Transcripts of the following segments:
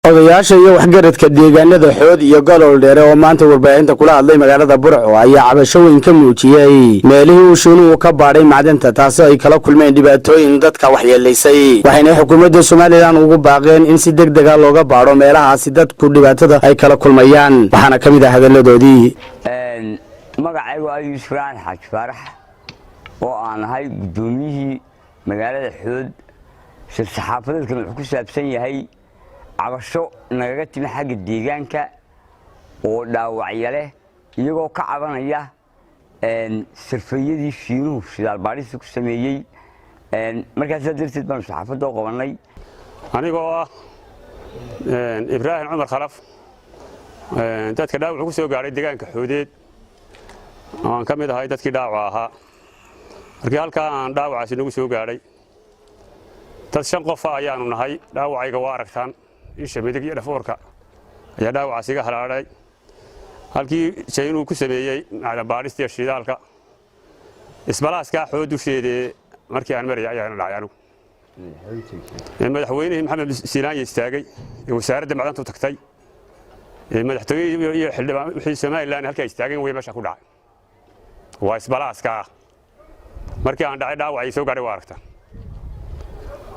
Odayaasha iyo waxgaradka deegaanada Xood iyo Galool Dheere oo maanta warbaahinta kula hadlay magaalada Burco ayaa cabasho weyn ka muujiyay meelihii uu shiinuhu ka baadhay macdanta taas oo ay kala kulmeen dhibaatooyin dadka waxyeeleysay waxayna xukuumadda Somaliland ugu baaqeen in si degdeg ah looga baadho meelahaasi dadku dhibaatada ay kala kulmayaan waxaana kamid ah hadaladoodii magacaygu ay Yusraan Xaj Farax oo aan ahay gudoomiyihii magaalada Xood saxaafadeedka wuxuu ku saabsan yahay cabasho nagaga timi xagga deegaanka oo dhaawacyo leh iyagoo ka cabanaya sirfayadii shiinuhu shidaal baadhis ku sameeyay markaas darteed baan saxaafadda qabanay anigoo ah Ibraahim Umar Khalaf dadka dhaawac ku soo gaaray deegaanka Xoodeed aan ka mid ahay dadkii dhaawac ahaa markii halka aan dhaawacaasi nagu soo gaaray dad 5 qof ayaanu nahay dhaawacayga waa aragtaan isha midig iyo dhafoorka ayaa dhaawacaasi iga halaaday halkii shiinuhu ku sameeyay macdan baadhista shidaalka isbalaaska Xood u sheeday markii aan mariyay ayaan dhacay anigu madaxweynaha Maxamed Siilaan istaagay wasaaradda macdanta tagtay madaxtooyada iyo xildhibaan wixii Somaliland halka istaageen way meesha ku dhacay waa isbalaaska markii aan dhacay dhaawacay soo gaaray waa aragtaan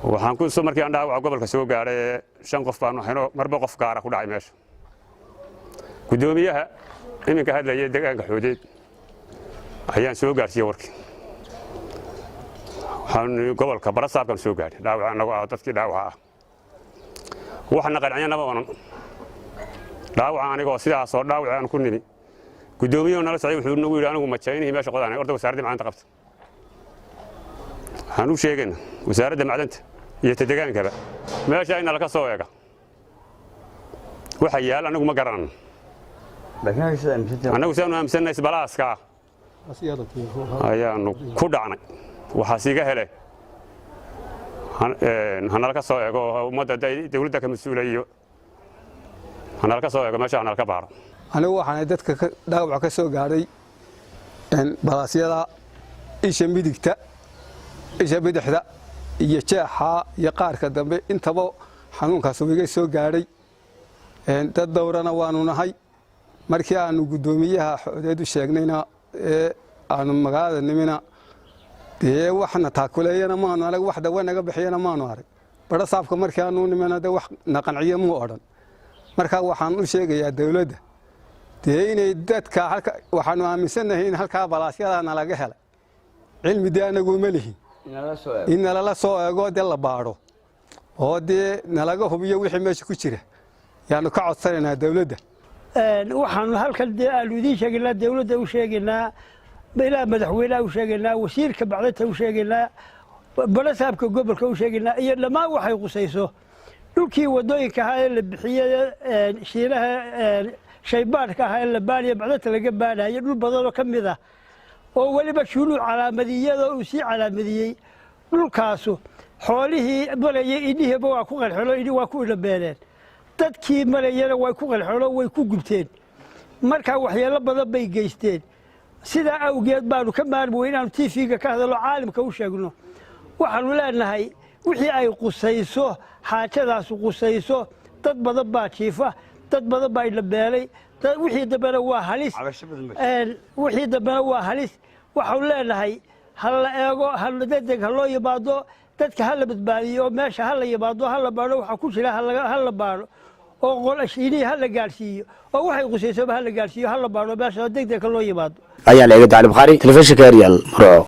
waxaan ku soo markii aan dhaawac gobolka soo gaaray 5 qof baan waxayno marba qof gaara ku dhacay meesha gudoomiyaha iminka hadlaya deegaanka Xoodeed ayaan soo gaarsiiyay warkii waxaan gobolka barasaabkan soo gaaray dhaawac anagu dadkii dhaawac waxna qanciyana ma oran dhaawac anigoo sidaas oo dhaawac aan ku nini gudoomiyaha nala socday wuxuu nagu yiri anigu ma jaynahay meesha qodanay ordo wasaaradda macdanta qabta waxaan u sheegay wasaaradda macdanta iyo deegaankaba meesha in la ka soo eega waxa yaal anagu ma garanayno anagu saan aaminsanay isbalaaska ayaanu ku dhacnay waxa siiga helay hanal ka soo eego ummadda dawladda ka mas'uuliyo hanal ka soo eego meesha hanal ka baaro anigu waxaan dadka dhaawac ka soo gaaray balaasyada isha midigta isha bidixda iyo jeexa iyo qaarka dambe intaba xanuunkaas uu iga soo gaaray dad dowrana waanu nahay markii aanu gudoomiyaha Xoodeed u sheegnayna aanu magaalada nimina waxna taakuleeyana maanu arag wax dawa naga bixiyana maanu arag barasaabka markii aanu nimina wax naqanciyo ma oran marka waxaan u sheegayaa dawladda inay dadka halka waxaanu aaminsanahay in halka balaasyada laga helay cilmi anagu ma lihin in la soo eego la baaro oo nalaga hubiyo wixii meesha ku jira yaanu ka codsanayna dawladda waxaan halkan aaludii sheegnaa dawladda u sheegnaa ilaa madaxweynaha u sheegnaa wasiirka bacdada u sheegnaa barasaabka gobolka u sheegnaa iyo dhamaan waxay qusayso dhulkii wadooyinka ahaa ee la bixiyay shiinaha shaybaadhka ahaa ee la baariyo bacdada laga baarayo dhul badan oo kamid ah oo waliba shuulu calaamadiyada uu si calaamadiyay dhulkaasu xoolihii malayay idhihiba waa ku qalxolo idhi waa ku dhabeereen dadkii malayana way ku qalxolo way ku gubteen marka waxyeelo badan bay geysteen sida awgeed baanu ka maarmay inaanu TV-ga ka hadalo caalamka u sheegno waxaanu leenahay wixii ay qusayso xaajadaas qusayso dad badan baa jiifa dad badan baa dhabeelay wixii dambana waa halis wixii dambana waa halis waxaanu leenahay hal la eego hal degdeg loo yimaado dadka hal la badbaadiyo meesha hal la yimaado hal la baaro waxa ku jira hal la baaro oo qolashiini hal la gaarsiiyo oo waxay qusayso hal la gaarsiiyo hal la baaro meesha degdeg loo yimaado ayaa la eegay Bukhari telefishinka Real Burco